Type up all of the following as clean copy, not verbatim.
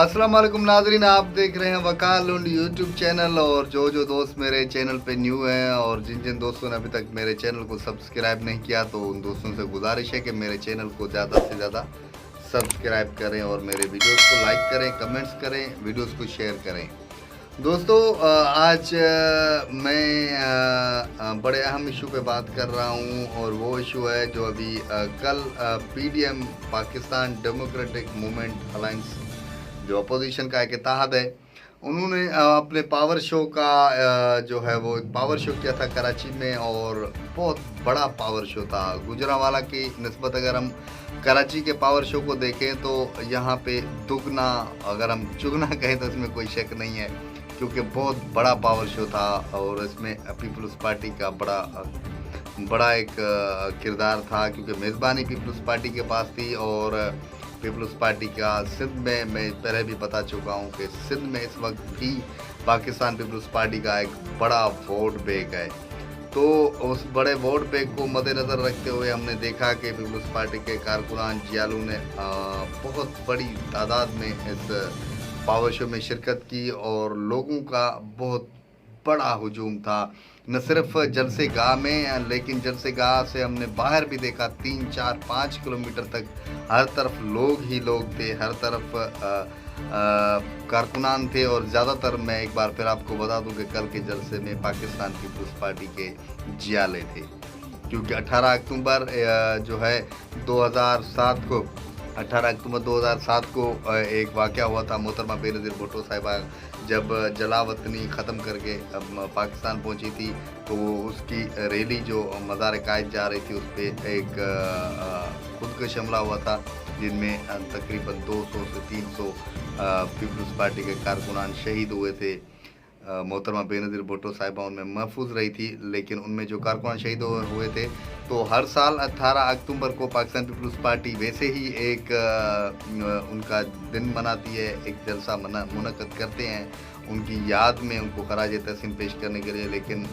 अस्सलाम वालेकुम नाजरीन, आप देख रहे हैं वकार लुंड यूट्यूब चैनल। और जो दोस्त मेरे चैनल पे न्यू हैं और जिन दोस्तों ने अभी तक मेरे चैनल को सब्सक्राइब नहीं किया, तो उन दोस्तों से गुजारिश है कि मेरे चैनल को ज़्यादा से ज़्यादा सब्सक्राइब करें और मेरे वीडियोस को लाइक करें, कमेंट्स करें, वीडियोस को शेयर करें। दोस्तों, आज मैं बड़े अहम इशू पे बात कर रहा हूँ और वो इशू है जो अभी कल PDM Pakistan democratic movement alliance जो अपोजिशन का एक इत्तेहाद है, उन्होंने अपने पावर शो का जो है वो एक पावर शो किया था कराची में। और बहुत बड़ा पावर शो था। गुजरांवाला की निस्बत अगर हम कराची के पावर शो को देखें तो यहाँ पे दुगना, अगर हम चुगना कहें तो इसमें कोई शक नहीं है, क्योंकि बहुत बड़ा पावर शो था। और इसमें पीपल्स पार्टी का बड़ा एक किरदार था, क्योंकि मेज़बानी पीपल्स पार्टी के पास थी। और पीपल्स पार्टी का सिंध में, मैं पहले भी बता चुका हूँ कि सिंध में इस वक्त भी पाकिस्तान पीपल्स पार्टी का एक बड़ा वोट बैंक है। तो उस बड़े वोट बैंक को मद्देनज़र रखते हुए हमने देखा कि पीपल्स पार्टी के कारकुनान जियालू ने बहुत बड़ी तादाद में इस पावर शो में शिरकत की और लोगों का बहुत बड़ा हुजूम था। न सिर्फ जलसे गाह में, लेकिन जलसे गाह से हमने बाहर भी देखा 3, 4, 5 किलोमीटर तक हर तरफ लोग ही लोग थे, हर तरफ कारकुनान थे। और ज़्यादातर, मैं एक बार फिर आपको बता दूं कि कल के जलसे में पाकिस्तान पीपल्स पार्टी के जियाले थे, क्योंकि 18 अक्टूबर जो है 2007 को 18 अक्टूबर 2007 को एक वाक़या हुआ था। मोहतरमा बेनज़ीर भुट्टो साहिबा जब जलावतनी ख़त्म करके पाकिस्तान पहुंची थी, तो वो उसकी रैली जो मज़ार कायद जा रही थी, उस पर एक खुदकश हमला हुआ था, जिनमें तकरीबन 200 से 300 पीपल्स पार्टी के कारकुनान शहीद हुए थे। मोहतरमा बेनज़ीर भुट्टो साहिबा उनमें महफूज रही थी, लेकिन उनमें जो कारकुनान शहीद हुए थे, तो हर साल 18 अक्टूबर को पाकिस्तान पीपल्स पार्टी वैसे ही एक उनका दिन मनाती है, एक जलसा मुनक़्क़द करते हैं उनकी याद में, उनको खराज तहसीन पेश करने के लिए। लेकिन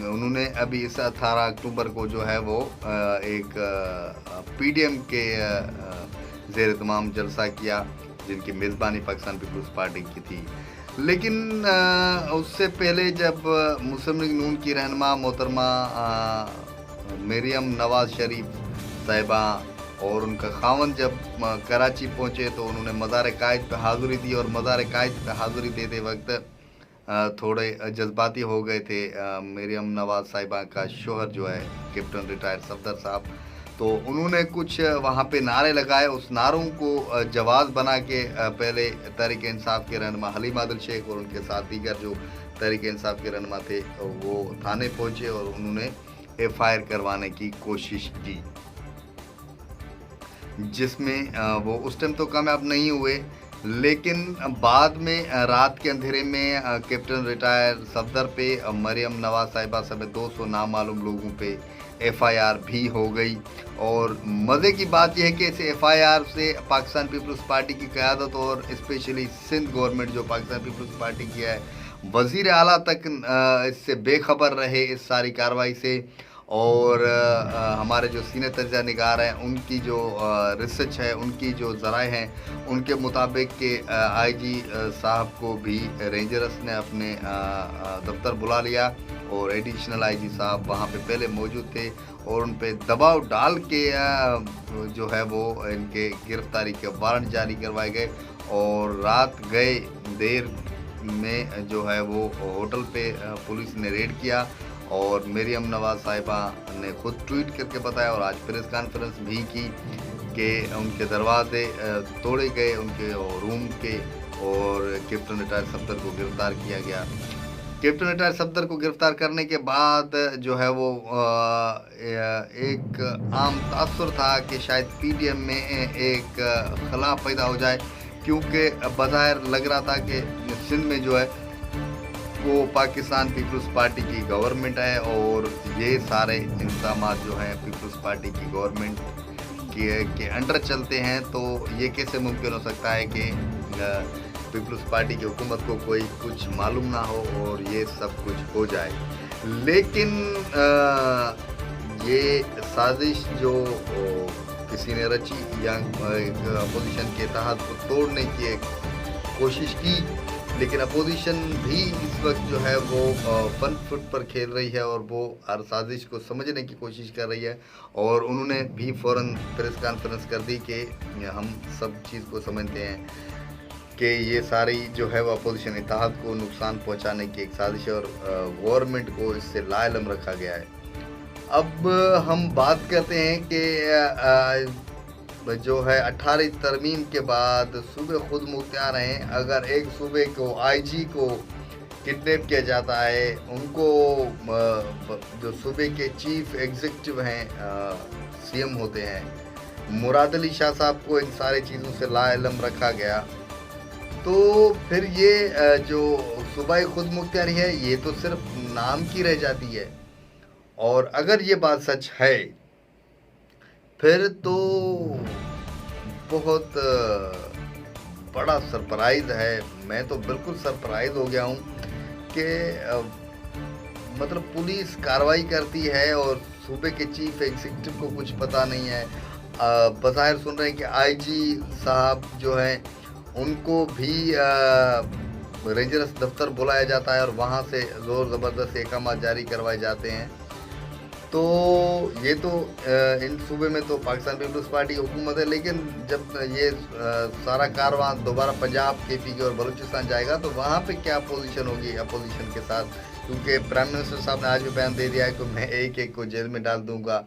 उन्होंने अभी इस 18 अक्टूबर को जो है वो एक PDM के ज़ेर तमाम जलसा किया, जिनकी मेज़बानी पाकिस्तान पीपल्स पार्टी की थी। लेकिन उससे पहले जब मुस्लिम लीग नून की रहनुमा मोहतरमा मरियम नवाज़ शरीफ साहिबा और उनका खावन जब कराची पहुंचे, तो उन्होंने मज़ार कायद पे हाज़िरी दी। और मज़ार कायद पे हाज़िरी देते वक्त थोड़े जज्बाती हो गए थे। मरियम नवाज़ साहिबा का शोहर जो है कैप्टन रिटायर्ड सफदर साहब, तो उन्होंने कुछ वहाँ पे नारे लगाए। उस नारों को जवाब बना के पहले तहरीक इंसाफ के रहनुमा हलीम आदिल शेख और उनके साथ दीगर जो तहरीक इंसाफ के रहनुमा थे, वो थाने पहुँचे और उन्होंने FIR करवाने की कोशिश की, जिसमें वो उस टाइम तो कामयाब नहीं हुए। लेकिन बाद में रात के अंधेरे में कैप्टन रिटायर सफदर पे मरियम नवाज़ साहिबा समेत 200 नामालूम लोगों पे FIR भी हो गई। और मज़े की बात यह है कि इस FIR से पाकिस्तान पीपल्स पार्टी की क़यादत और स्पेशली सिंध गवर्नमेंट जो पाकिस्तान पीपल्स पार्टी की है, वज़ीर आला तक इससे बेखबर रहे इस सारी कार्रवाई से। और हमारे जो सीनियर तर्जा निगार हैं, उनकी जो रिसर्च है, उनकी जो ज़राए हैं, उनके मुताबिक के IG साहब को भी रेंजर्स ने अपने दफ्तर बुला लिया और एडिशनल IG साहब वहाँ पे पहले मौजूद थे और उन पे दबाव डाल के जो है वो इनके गिरफ्तारी के वारंट जारी करवाए गए। और रात गए देर में जो है वो होटल पे पुलिस ने रेड किया और मरियम नवाज़ साहिबा ने खुद ट्वीट करके बताया और आज प्रेस कॉन्फ्रेंस भी की कि उनके दरवाजे तोड़े गए, उनके रूम के, और कैप्टन रिटायर सफदर को गिरफ़्तार किया गया। कैप्टन रिटायर सफदर को गिरफ़्तार करने के बाद जो है वो एक आम तासुर था कि शायद PDM में एक खला पैदा हो जाए, क्योंकि बज़ाहिर लग रहा था कि सिंध में जो है वो पाकिस्तान पीपल्स पार्टी की गवर्नमेंट है और ये सारे इंतज़ाम जो हैं पीपल्स पार्टी की गवर्नमेंट के अंडर चलते हैं। तो ये कैसे मुमकिन हो सकता है कि पीपल्स पार्टी की हुकूमत को कोई कुछ मालूम ना हो और ये सब कुछ हो जाए। लेकिन ये साजिश जो किसी ने रची या एक अपोजिशन के इत्तेहाद को तोड़ने की एक कोशिश की, लेकिन अपोजिशन भी इस वक्त जो है वो फ्रंट फुट पर खेल रही है और वो हर साजिश को समझने की कोशिश कर रही है। और उन्होंने भी फ़ौरन प्रेस कॉन्फ्रेंस कर दी कि हम सब चीज़ को समझते हैं कि ये सारी जो है वो अपोजिशन इत्तेहाद को नुकसान पहुंचाने की एक साजिश है और गवर्नमेंट को इससे लाइलम रखा गया है। अब हम बात करते हैं कि जो है 18 तरमीम के बाद सूबे खुद मुख्तियार हैं। अगर एक सूबे को आईजी को किडनैप किया जाता है, उनको जो सूबे के चीफ एग्जीक्यूटिव हैं सीएम होते हैं, मुराद अली शाह साहब को इन सारी चीज़ों से लाइलम रखा गया, तो फिर ये जो सूबाई खुद मुख्तियारी है ये तो सिर्फ नाम की रह जाती है। और अगर ये बात सच है फिर तो बहुत बड़ा सरप्राइज़ है। मैं तो बिल्कुल सरप्राइज़ हो गया हूँ कि मतलब पुलिस कार्रवाई करती है और सूबे के चीफ एग्जीक्यूटिव को कुछ पता नहीं है। बज़ाहिर सुन रहे हैं कि आईजी साहब जो हैं उनको भी रेंजर्स दफ्तर बुलाया जाता है और वहाँ से ज़ोर ज़बरदस्त अहकाम जारी करवाए जाते हैं। तो ये तो इन सूबे में तो पाकिस्तान पीपल्स पार्टी हुकूमत है, लेकिन जब ये सारा कारवां दोबारा पंजाब, केपी के और बलूचिस्तान जाएगा तो वहाँ पे क्या पोजीशन होगी अपोजिशन के साथ, क्योंकि प्राइम मिनिस्टर साहब ने आज भी बयान दे दिया है कि मैं एक एक को जेल में डाल दूंगा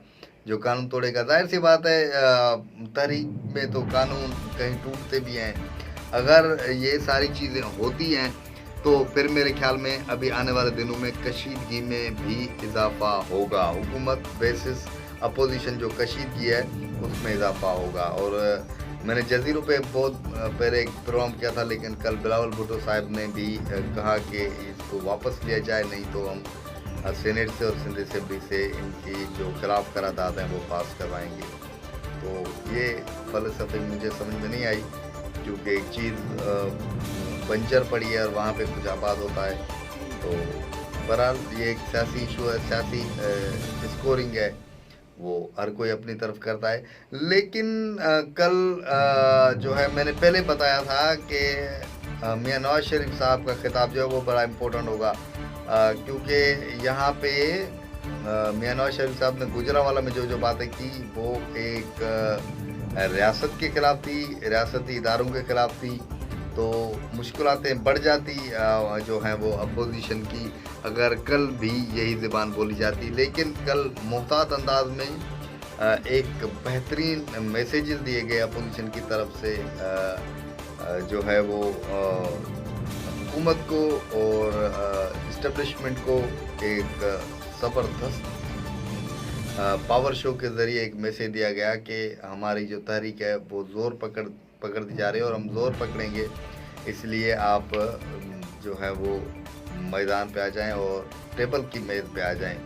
जो कानून तोड़ेगा। जाहिर सी बात है तहरीक में तो कानून कहीं टूटते भी हैं। अगर ये सारी चीज़ें होती हैं तो फिर मेरे ख्याल में अभी आने वाले दिनों में कशीदगी में भी इजाफा होगा। हुकूमत बेसिस अपोजिशन जो कशीदगी है उसमें इजाफा होगा। और मैंने जजीरों पे बहुत पहले एक प्रोग्राम किया था, लेकिन कल बिलावल भुट्टो साहब ने भी कहा कि इसको वापस लिया जाए, नहीं तो हम सीनेट से और सिंध असेंबली से इनकी जो खिलाफ करारदाद हैं वो पास करवाएंगे। तो ये फ़लसफ़े मुझे समझ में नहीं आई, क्योंकि एक चीज़ बंजर पड़ी है और वहाँ पे कुछ आबाद होता है। तो बहरहाल ये एक सियासी इशू है, सियासी स्कोरिंग है, वो हर कोई अपनी तरफ करता है। लेकिन कल जो है मैंने पहले बताया था कि मियां नवाज शरीफ साहब का खिताब जो है वो बड़ा इम्पोर्टेंट होगा, क्योंकि यहाँ पे मियां नवाज शरीफ साहब ने गुजरांवाला में जो बातें की वो एक रियासत के ख़िलाफ़ थी, रियासती इदारों के ख़िलाफ़ थी। तो मुश्किलातें बढ़ जाती जो हैं वो अपोजिशन की, अगर कल भी यही ज़बान बोली जाती। लेकिन कल मुहतात अंदाज में एक बेहतरीन मैसेजेस दिए गए अपोजिशन की तरफ से, जो है वो हुकूमत को और इस्टेब्लिशमेंट को एक ज़बरदस्त पावर शो के ज़रिए एक मैसेज दिया गया कि हमारी जो तहरीक है वो ज़ोर पकड़ती जा रही है और हम ज़ोर पकड़ेंगे, इसलिए आप जो है वो मैदान पे आ जाएं और टेबल की मेज़ पे आ जाएं।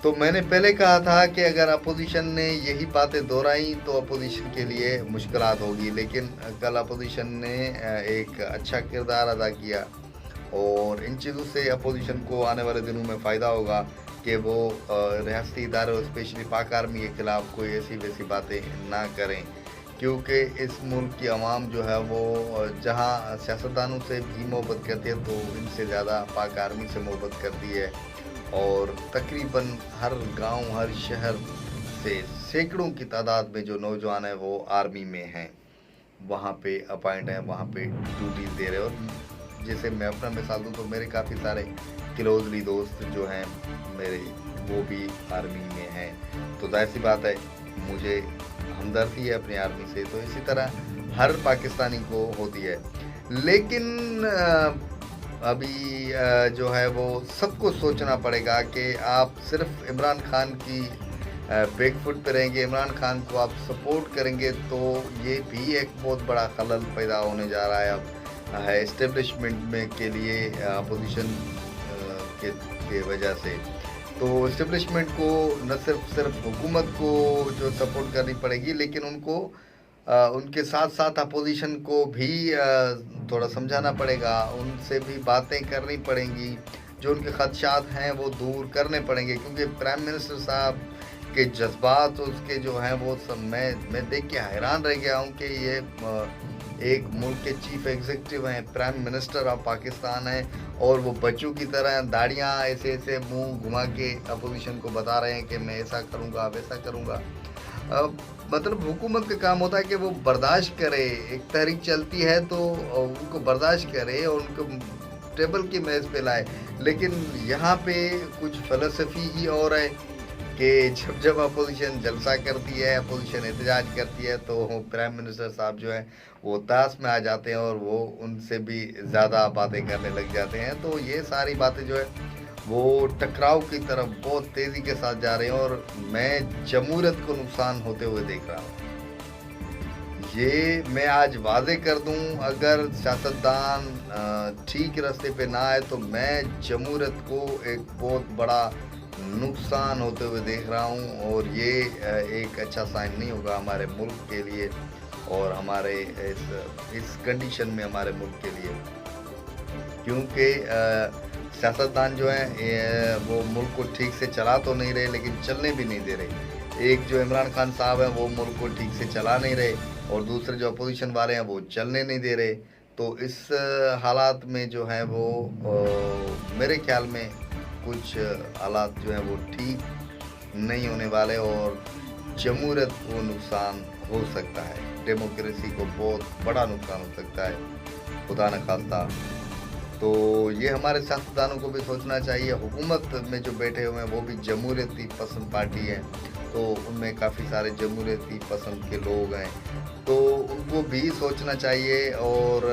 तो मैंने पहले कहा था कि अगर अपोजिशन ने यही बातें दोहराई तो अपोजिशन के लिए मुश्किलात होगी, लेकिन कल अपोजिशन ने एक अच्छा किरदार अदा किया और इन चीज़ों से अपोजिशन को आने वाले दिनों में फ़ायदा होगा कि वो रियासती इदारे और स्पेशली पाक आर्मी के ख़िलाफ़ कोई ऐसी वैसी बातें ना करें, क्योंकि इस मुल्क की आवाम जो है वो जहां सियासतदानों से भी मोहब्बत करती है तो इनसे ज़्यादा पाक आर्मी से मोहब्बत करती है। और तकरीबन हर गांव, हर शहर से सैकड़ों की तादाद में जो नौजवान हैं वो आर्मी में हैं, वहाँ पे अपॉइंट हैं, वहाँ पे ड्यूटीज़ दे रहे हैं। और जैसे मैं अपना मिसाल दूँ तो मेरे काफ़ी सारे क्लोजली दोस्त जो हैं मेरे वो भी आर्मी में हैं, तो जाहिर सी बात है मुझे हमदर्दी है अपनी आर्मी से, तो इसी तरह हर पाकिस्तानी को होती है। लेकिन अभी जो है वो सबको सोचना पड़ेगा कि आप सिर्फ इमरान खान की बैक फुट पे रहेंगे, इमरान खान को आप सपोर्ट करेंगे तो ये भी एक बहुत बड़ा खलल पैदा होने जा रहा है अब है इस्टेब्लिशमेंट में के लिए अपोजिशन के वजह से। तो इस्टेब्लिशमेंट को न सिर्फ हुकूमत को जो सपोर्ट करनी पड़ेगी, लेकिन उनको उनके साथ साथ अपोजिशन को भी थोड़ा समझाना पड़ेगा, उनसे भी बातें करनी पड़ेंगी, जो उनके खदशात हैं वो दूर करने पड़ेंगे, क्योंकि प्राइम मिनिस्टर साहब उसके जज्बात उसके जो हैं वो सब मैं देख के हैरान रह गया हूँ कि ये एक मुल्क के चीफ एग्जीक्यूटिव हैं, प्राइम मिनिस्टर ऑफ पाकिस्तान है, और वो बच्चों की तरह दाढ़ियाँ ऐसे ऐसे मुंह घुमा के अपोजिशन को बता रहे हैं कि मैं ऐसा करूँगा वैसा करूँगा। मतलब हुकूमत का काम होता है कि वो बर्दाश्त करे, एक तहरीक चलती है तो उनको बर्दाश्त करे और उनको टेबल की मेज़ पे लाए। लेकिन यहाँ पे कुछ फ़िलॉसफी ही और है कि जब जब अपोजिशन जलसा करती है, अपोजिशन एहतजाज करती है, तो प्राइम मिनिस्टर साहब जो है वो ताश में आ जाते हैं और वो उनसे भी ज़्यादा बातें करने लग जाते हैं। तो ये सारी बातें जो है वो टकराव की तरफ बहुत तेज़ी के साथ जा रहे हैं और मैं जमहूरियत को नुकसान होते हुए देख रहा हूँ। ये मैं आज वादे कर दूं, अगर सियासतदान ठीक रास्ते पे ना आए तो मैं जमहूरियत को एक बहुत बड़ा नुकसान होते हुए देख रहा हूं, और ये एक अच्छा साइन नहीं होगा हमारे मुल्क के लिए और हमारे इस कंडीशन में हमारे मुल्क के लिए, क्योंकि सियासतदान जो हैं वो मुल्क को ठीक से चला तो नहीं रहे लेकिन चलने भी नहीं दे रहे। एक जो इमरान खान साहब हैं वो मुल्क को ठीक से चला नहीं रहे और दूसरे जो अपोजिशन वाले हैं वो चलने नहीं दे रहे। तो इस हालात में जो है वो मेरे ख्याल में कुछ हालात जो हैं वो ठीक नहीं होने वाले और जमहूरियत को नुकसान हो सकता है, डेमोक्रेसी को बहुत बड़ा नुकसान हो सकता है, खुदा न खास्ता। तो ये हमारे सियासतदानों को भी सोचना चाहिए। हुकूमत में जो बैठे हुए हैं वो भी जमहूरियती पसंद पार्टी है, तो उनमें काफ़ी सारे जमहूरियती पसंद के लोग हैं, तो उनको भी सोचना चाहिए और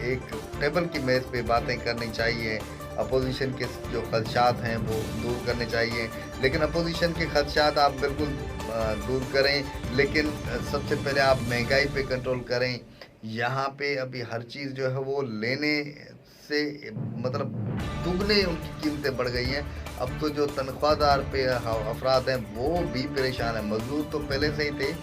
एक टेबल की मेज़ पे बातें करनी चाहिए। अपोजिशन के जो खदशात हैं वो दूर करने चाहिए, लेकिन अपोजिशन के खदशात आप बिल्कुल दूर करें, लेकिन सबसे पहले आप महंगाई पे कंट्रोल करें। यहाँ पे अभी हर चीज़ जो है वो लेने से मतलब दुगने उनकी कीमतें बढ़ गई हैं। अब तो जो तनख्वाहदार पे अफराद हैं वो भी परेशान हैं। मजदूर तो पहले से ही थे,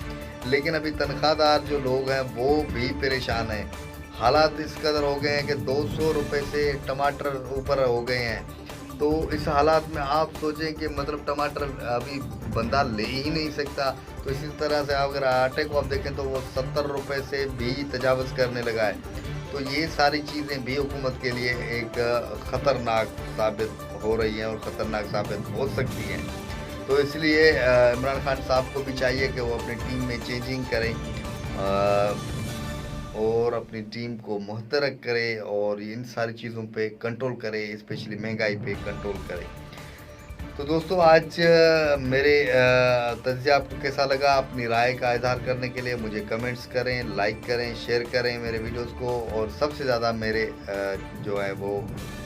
लेकिन अभी तनख्वाहदार जो लोग हैं वो भी परेशान हैं। हालात इस कदर हो गए हैं कि 200 रुपये से टमाटर ऊपर हो गए हैं। तो इस हालात में आप सोचें कि मतलब टमाटर अभी बंदा ले ही नहीं सकता। तो इसी तरह से अगर आटे को आप देखें तो वो 70 रुपये से भी तजावज़ करने लगा है। तो ये सारी चीज़ें भी हुकूमत के लिए एक ख़तरनाक साबित हो रही हैं और ख़तरनाक साबित हो सकती हैं। तो इसलिए इमरान खान साहब को भी चाहिए कि वो अपनी टीम में चेंजिंग करें और अपनी टीम को मुहतरक करे और इन सारी चीज़ों पे कंट्रोल करे, स्पेशली महंगाई पे कंट्रोल करे। तो दोस्तों आज मेरे तज्ज़िया आपको कैसा लगा? अपनी राय का इज़हार करने के लिए मुझे कमेंट्स करें, लाइक करें, शेयर करें मेरे वीडियोस को, और सबसे ज़्यादा मेरे जो है वो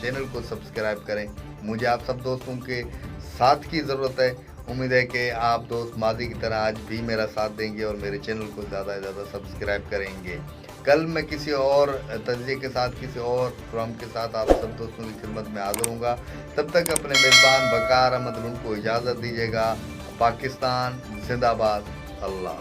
चैनल को सब्सक्राइब करें। मुझे आप सब दोस्तों के साथ की ज़रूरत है। उम्मीद है कि आप दोस्त मादी की तरह आज भी मेरा साथ देंगे और मेरे चैनल को ज़्यादा से ज़्यादा सब्सक्राइब करेंगे। कल मैं किसी और तज्ज़िये के साथ, किसी और प्रोग्राम के साथ आप सब दोस्तों की खिदमत में हाज़िर होऊंगा। तब तक अपने मेज़बान वक़ार अहमद लून को इजाज़त दीजिएगा। पाकिस्तान जिंदाबाद। अल्लाह।